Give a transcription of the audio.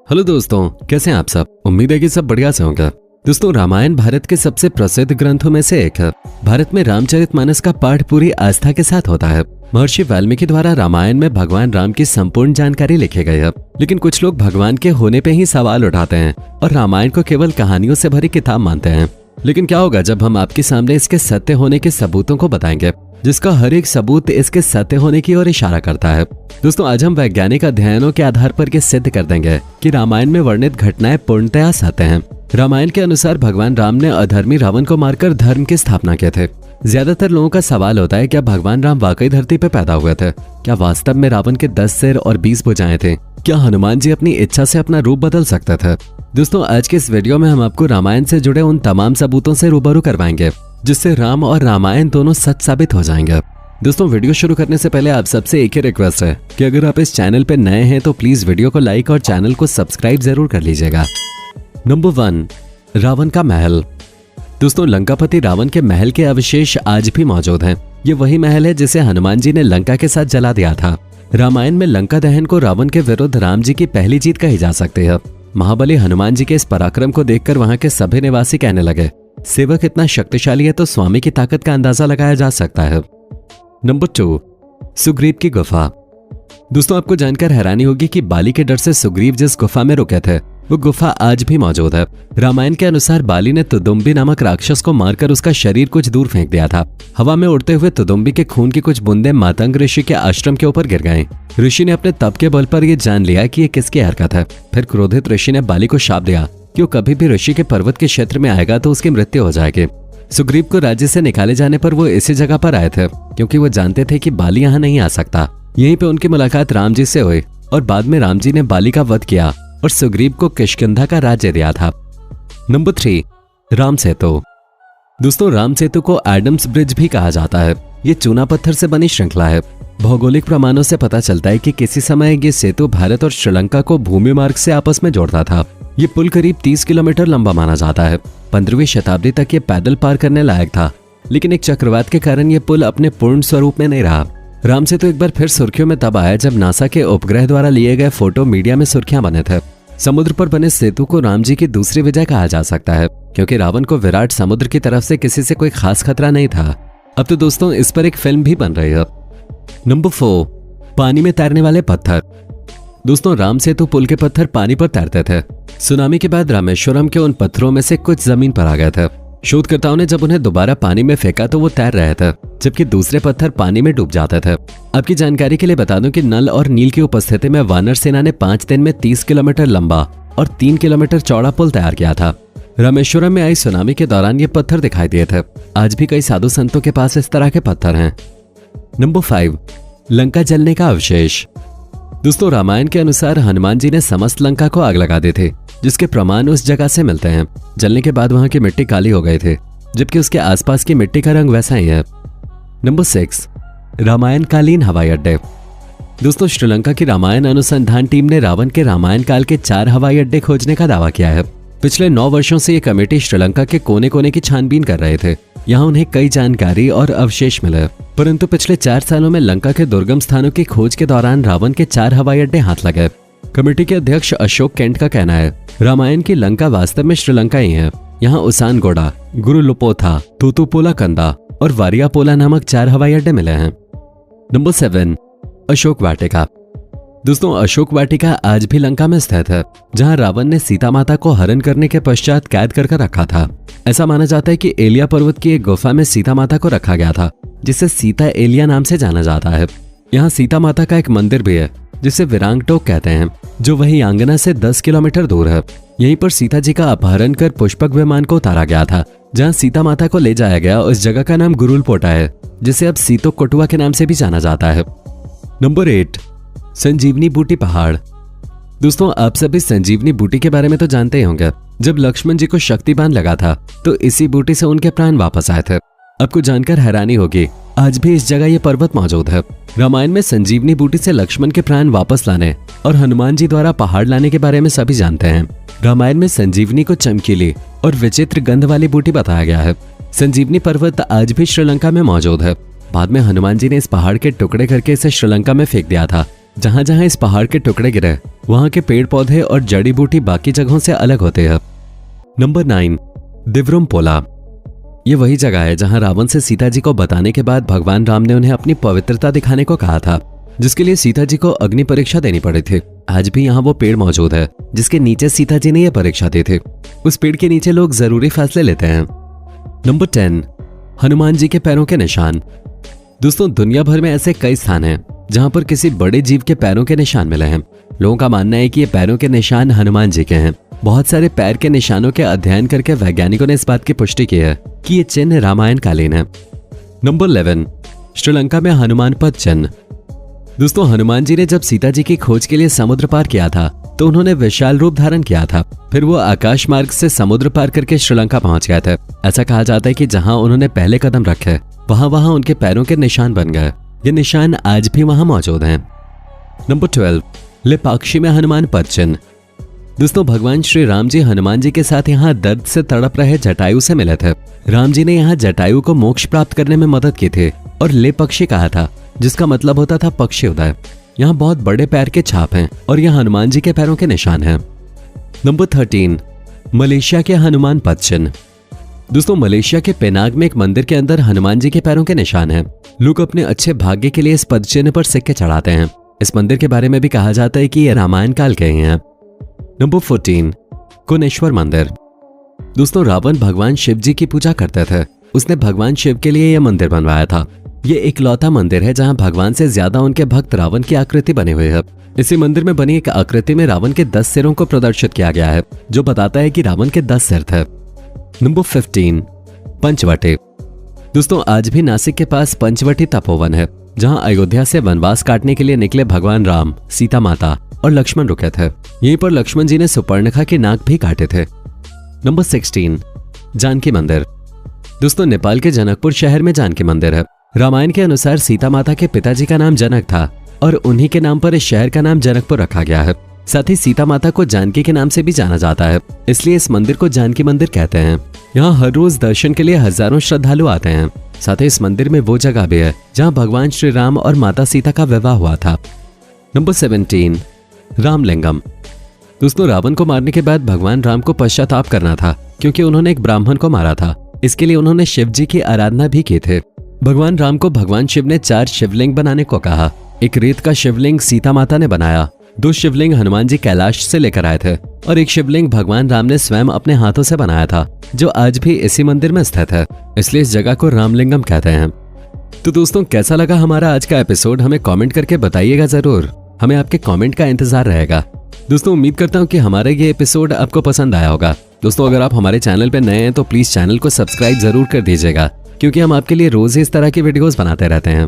Hello दोस्तों, कैसे हैं आप सब। उम्मीद है कि सब बढ़िया से होंगे। दोस्तों, रामायण भारत के सबसे प्रसिद्ध ग्रंथों में से एक है। भारत में रामचरितमानस का पाठ पूरी आस्था के साथ होता है। महर्षि वाल्मीकि द्वारा रामायण में भगवान राम की संपूर्ण जानकारी लिखी गई है, लेकिन कुछ लोग भगवान के होने पे ही सवाल उठाते हैं और रामायण को केवल कहानियों से भरी किताब मानते हैं। लेकिन क्या होगा जब हम आपके सामने इसके सत्य होने के सबूतों को बताएंगे, जिसका हर एक सबूत इसके सत्य होने की ओर इशारा करता है। दोस्तों, आज हम वैज्ञानिक अध्ययनों के आधार पर ये सिद्ध कर देंगे कि रामायण में वर्णित घटनाएं पूर्णतया सत्य हैं। रामायण के अनुसार भगवान राम ने अधर्मी रावण को मारकर धर्म की स्थापना की थी। ज्यादातर लोगों का सवाल होता है, क्या भगवान राम वाकई धरती पर पैदा हुए थे? क्या वास्तव में रावण के 10 सिर और 20 भुजाएं थे? क्या हनुमान जी अपनी इच्छा से अपना रूप बदल सकते थे? दोस्तों, आज के इस वीडियो में हम आपको रामायण से जुड़े उन तमाम सबूतों से रूबरू करवाएंगे, जिससे राम और रामायण दोनों सच साबित हो जाएंगे। दोस्तों, वीडियो शुरू करने से पहले आप सबसे एक ही रिक्वेस्ट है कि अगर आप इस चैनल पे नए हैं तो प्लीज वीडियो को लाइक और चैनल को सब्सक्राइब जरूर कर लीजिएगा। नंबर 1, रावण का महल। दोस्तों, लंकापति रावण के महल के अवशेष आज भी मौजूद हैं। ये वही महल है जिसे हनुमान जी ने लंका के साथ जला दिया था। रामायण में लंका दहन को रावण के विरुद्ध राम जी की पहली जीत कही जा सकती है। महाबली हनुमान जी के इस पराक्रम को देखकर वहां के सभी निवासी कहने लगे, सेवक इतना शक्तिशाली है तो स्वामी की ताकत का अंदाजा लगाया जा सकता है। नंबर 2, सुग्रीव की गुफा। दोस्तों, आपको जानकर हैरानी होगी कि बाली के डर से सुग्रीव जिस गुफा में रुके थे, वो गुफा आज भी मौजूद है। रामायण के अनुसार बाली ने तुदुम्बी नामक राक्षस को मारकर उसका शरीर कुछ दूर फेंक दिया था। हवा में उड़ते हुए तुदुम्बी के खून की कुछ बूंदें मातंग ऋषि के आश्रम के ऊपर गिर गईं। ऋषि ने अपने तप के बल पर यह जान लिया कि ये किसकी हरकत है। फिर क्रोधित ऋषि ने बाली को शाप दिया कि वो कभी भी ऋषि के पर्वत के क्षेत्र में आएगा तो उसकी मृत्यु हो जाएगी। सुग्रीव को राज्य से निकाले जाने पर वो इसी जगह पर आए थे, क्योंकि वो जानते थे कि बाली यहाँ नहीं आ सकता। यहीं पे उनकी मुलाकात राम जी से हुई और बाद में राम जी ने बाली का वध किया और सुग्रीव को किष्किंधा का राज्य दिया था। नंबर 3, राम सेतु। दोस्तों, राम सेतु को एडम्स ब्रिज भी कहा जाता है। ये चूना पत्थर से बनी श्रृंखला है। भौगोलिक प्रमाणों से पता चलता है कि किसी समय ये सेतु भारत और श्रीलंका को भूमि मार्ग से आपस में जोड़ता था। ये पुल करीब 30 किलोमीटर लंबा माना जाता है। 15वीं शताब्दी तक ये पैदल पार करने लायक था, लेकिन एक चक्रवात के कारण ये पुल अपने पूर्ण स्वरूप में नहीं रहा। राम सेतु एक बार फिर सुर्खियों में तब आया जब नासा के उपग्रह द्वारा लिए गए फोटो मीडिया में सुर्खियां बने थे। समुद्र पर बने सेतु को राम जी की दूसरी विजय कहा जा सकता है, क्योंकि रावण को विराट समुद्र की तरफ से किसी से कोई खास खतरा नहीं था। अब तो दोस्तों, इस पर एक फिल्म भी बन रही है। नंबर 4, पानी में तैरने वाले पत्थर। दोस्तों, राम सेतु पुल के पत्थर पानी पर तैरते थे। सुनामी के बाद रामेश्वरम के उन पत्थरों में से कुछ जमीन पर आ गए थे। शोधकर्ताओं ने जब उन्हें दोबारा पानी में फेंका तो वो तैर रहे थे, जबकि दूसरे पत्थर पानी में डूब जाते थे। आपकी जानकारी के लिए बता दूं कि नल और नील की उपस्थिति में वानर सेना ने 5 दिन में 30 किलोमीटर लंबा और 3 किलोमीटर चौड़ा पुल तैयार किया था। रामेश्वरम में आई सुनामी के दौरान ये पत्थर दिखाई दिए थे। आज भी कई साधु संतों के पास इस तरह के पत्थर हैं। नंबर 5, लंका जलने का अवशेष। दोस्तों, रामायण के अनुसार हनुमान जी ने समस्त लंका को आग लगा दी थी, जिसके प्रमाण उस जगह से मिलते हैं। जलने के बाद वहां की मिट्टी काली हो गई थी, जबकि उसके आसपास की मिट्टी का रंग वैसा ही है। नंबर 6, रामायण कालीन हवाई अड्डे। दोस्तों, श्रीलंका की रामायण अनुसंधान टीम ने रावण के रामायण काल के 4 हवाई अड्डे खोजने का दावा किया है। पिछले 9 वर्षों से ये कमेटी श्रीलंका के कोने कोने की छानबीन कर रहे थे। यहाँ उन्हें कई जानकारी और अवशेष मिले, परंतु पिछले 4 सालों में लंका के दुर्गम स्थानों की खोज के दौरान रावण के 4 हवाई अड्डे हाथ लगे। कमेटी के अध्यक्ष अशोक केंट का कहना है, रामायण की लंका वास्तव में श्रीलंका ही है। यहाँ उसानगोडा, गुरुलुपोथा, तूतुपोला कंदा और वारियापोला नामक 4 हवाई अड्डे मिले हैं। नंबर 7, अशोक वाटिका। दोस्तों, अशोक वाटिका आज भी लंका में स्थित है, जहां रावण ने सीता माता को हरण करने के पश्चात कैद कर रखा था। ऐसा माना जाता है कि एलिया पर्वत की एक गुफा में सीता माता को रखा गया था, जिसे सीता एलिया नाम से जाना जाता है। यहाँ सीता माता का एक मंदिर भी है, जिसे विरांगटोक कहते हैं, जो वही आंगना से 10 किलोमीटर दूर है। यहीं पर सीता जी का अपहरण कर पुष्पक विमान को उतारा गया था। जहाँ सीता माता को ले जाया गया, उस जगह का नाम गुरुलपोटा है, जिसे अब सीतो कोटुआ के नाम से भी जाना जाता है। नंबर 8, संजीवनी बूटी पहाड़। दोस्तों, आप सभी संजीवनी बूटी के बारे में तो जानते ही होंगे। जब लक्ष्मण जी को शक्तिबाण लगा था तो इसी बूटी से उनके प्राण वापस आए थे। आपको जानकर हैरानी होगी, आज भी इस जगह ये पर्वत मौजूद है। रामायण में संजीवनी बूटी से लक्ष्मण के प्राण वापस लाने और हनुमान जी द्वारा पहाड़ लाने के बारे में सभी जानते हैं। रामायण में संजीवनी को चमकीली और विचित्र गंध वाली बूटी बताया गया है। संजीवनी पर्वत आज भी श्रीलंका में मौजूद है। बाद में हनुमान जी ने इस पहाड़ के टुकड़े करके इसे श्रीलंका में फेंक दिया था जहां जहां इस पहाड़ के टुकड़े गिरे वहां के पेड़ पौधे और जड़ी बूटी बाकी जगहों से अलग होते हैं। नंबर 9, दिव्रुमपोला। ये वही जगह है जहां रावण से सीता जी को बताने के बाद भगवान राम ने उन्हें अपनी पवित्रता दिखाने को कहा था, जिसके लिए सीता जी को अग्नि परीक्षा देनी पड़ी थी। आज भी यहाँ वो पेड़ मौजूद है जिसके नीचे सीता जी ने यह परीक्षा दी थी। उस पेड़ के नीचे लोग जरूरी फैसले लेते हैं। नंबर 10, हनुमान जी के पैरों के निशान। दोस्तों, दुनिया भर में ऐसे कई स्थान हैं जहां पर किसी बड़े जीव के पैरों के निशान मिले हैं। लोगों का मानना है कि ये पैरों के निशान हनुमान जी के हैं। बहुत सारे पैर के निशानों के अध्ययन करके वैज्ञानिकों ने इस बात की पुष्टि की है कि ये चिन्ह रामायण कालीन है। नंबर 11, श्रीलंका में हनुमान पद चिन्ह। दोस्तों, हनुमान जी ने जब सीता जी की खोज के लिए समुद्र पार किया था तो उन्होंने विशाल रूप धारण किया था। फिर वो आकाश मार्ग से समुद्र पार करके श्रीलंका पहुंच गए थे। ऐसा कहा जाता है कि जहां उन्होंने पहले कदम रखे वहां उनके पैरों के निशान बन गए। ये निशान आज भी वहां मौजूद हैं। नंबर 12, लेपाक्षी में हनुमान पद चिन्ह। दोस्तों, भगवान श्री राम जी हनुमान जी के साथ यहाँ दर्द से तड़प रहे जटायु से मिले थे। राम जी ने यहाँ जटायु को मोक्ष प्राप्त करने में मदद की थी और ले पक्षी कहा था, जिसका मतलब होता था पक्षी उदय। यहाँ बहुत बड़े पैर के छाप हैं और यहाँ हनुमान जी के पैरों के निशान हैं। नंबर 13, मलेशिया के हनुमान पद चिन्ह। दोस्तों, मलेशिया के पेनांग में एक मंदिर के अंदर हनुमान जी के पैरों के निशान हैं। लोग अपने अच्छे भाग्य के लिए इस पद चिन्ह पर सिक्के चढ़ाते हैं। इस मंदिर के बारे में भी कहा जाता है कि ये रामायण काल के ही हैं। नंबर 14, कुनेश्वर मंदिर। दोस्तों, रावण भगवान शिव जी की पूजा करते थे। उसने भगवान शिव के लिए यह मंदिर बनवाया था। ये इकलौता मंदिर है जहां भगवान से ज्यादा उनके भक्त रावण की आकृति बनी हुई है। इसी मंदिर में बनी एक आकृति में रावण के 10 सिरों को प्रदर्शित किया गया है, जो बताता है कि रावण के 10 सिर थे। नंबर 15, पंचवटी। दोस्तों, आज भी नासिक के पास पंचवटी तपोवन है, जहां अयोध्या से वनवास काटने के लिए निकले भगवान राम, सीता माता और लक्ष्मण रुके थे। यहीं पर लक्ष्मण जी ने सुपर्णखा के नाक भी काटे थे। नंबर 16, जानकी मंदिर। दोस्तों, नेपाल के जनकपुर शहर में जानकी मंदिर है। रामायण के अनुसार सीता माता के पिताजी का नाम जनक था और उन्हीं के नाम पर इस शहर का नाम जनकपुर रखा गया है। साथ ही सीता माता को जानकी के नाम से भी जाना जाता है, इसलिए इस मंदिर को जानकी मंदिर कहते हैं। यहाँ हर रोज दर्शन के लिए हजारों श्रद्धालु आते हैं। साथ ही इस मंदिर में वो जगह भी है जहाँ भगवान श्री राम और माता सीता का विवाह हुआ था। नंबर 17, रामलिंगम। दोस्तों, रावण को मारने के बाद भगवान राम को पश्चाताप करना था, क्योंकि उन्होंने एक ब्राह्मण को मारा था। इसके लिए उन्होंने शिव जी की आराधना भी की थी। भगवान राम को भगवान शिव ने 4 शिवलिंग बनाने को कहा। एक रेत का शिवलिंग सीता माता ने बनाया, 2 शिवलिंग हनुमान जी कैलाश से लेकर आए थे और एक शिवलिंग भगवान राम ने स्वयं अपने हाथों से बनाया था, जो आज भी इसी मंदिर में स्थित है। इसलिए इस जगह को रामलिंगम कहते हैं। तो दोस्तों, कैसा लगा हमारा आज का एपिसोड, हमें कमेंट करके बताइएगा जरूर। हमें आपके कमेंट का इंतजार रहेगा। दोस्तों, उम्मीद करता हूँ कि हमारा ये एपिसोड आपको पसंद आया होगा। दोस्तों, अगर आप हमारे चैनल पर नए हैं तो प्लीज चैनल को सब्सक्राइब जरूर कर दीजिएगा, क्योंकि हम आपके लिए रोज इस तरह की वीडियोस बनाते रहते हैं।